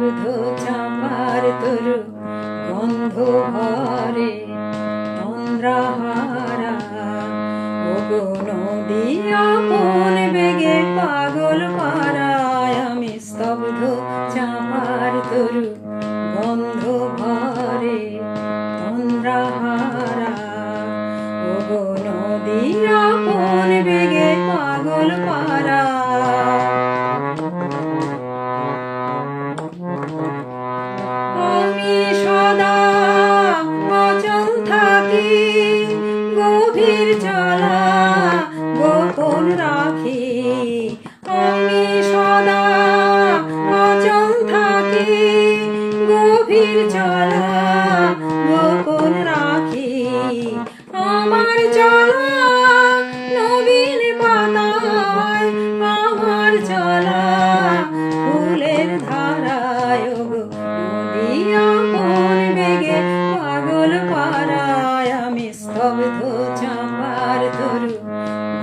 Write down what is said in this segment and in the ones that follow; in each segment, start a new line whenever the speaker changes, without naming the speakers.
স্তব্ধ চাপার তরু গন্ধ ভরে তন্দ্রাহারা। ওগো নদী আপন বেগে পাগল পাড়ায়, আমি স্তব্ধ চাপার তরু গন্ধ ভরে তন্দ্রাহারা। ওগো নদী আপন বেগে পাগল পাড়া। আমি সদা অচল থাকি, গভীর চলা গোপন রাখি। আমি সদা অচল থাকি, গভীর চলা গোপন রাখি। আমার চলা নবীন পাতায়, আমার চলা ফুলের ধারায়। নদী আপন বেগে পাগল পাড়ায়, আমি স্তব্ধ চাপার তরু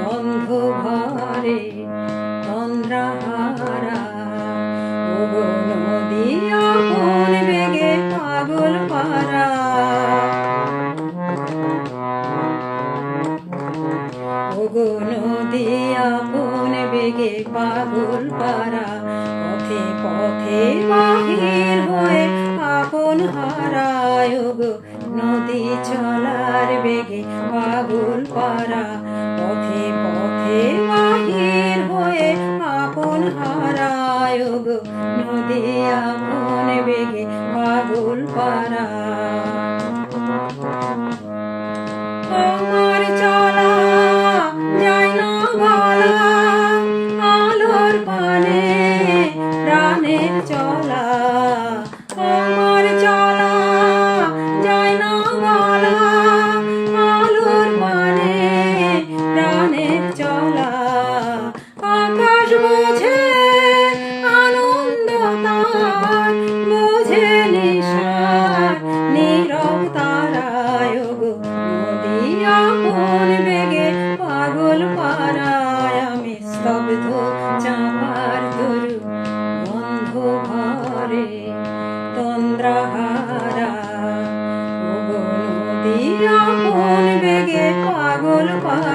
গন্ধ ভরে তন্দ্রাহারা। ওগো নদী আপন বেগে পাগল পাড়া। ওগো নদী আপন বেগে পাগল পাড়া। পথে পথে বাহির হয়ে আপন হারায়। ওগো নদী চলার বেগে পাগল পাড়া। পথে পথে বাহির হয়ে আপন হারায়। ওগো নদী আপন বেগে পাগল পাড়া। আমার চলা যায় না বলা, আলোর পানে প্রাণের চলা। আমার চলা যায় না বলা, আলোর পানে প্রাণের চলা। আকাশ বোঝে আনন্দ তার, বোঝে নিশার নীরব তারায়। ওগো নদী আপন বেগে পাগল পাড়ায়, আমি স্তব্ধ চাপার তরু গন্ধ ভরে তন্দ্রাহারা। ওগো নদী আপন বেগে পাগল পাড়া।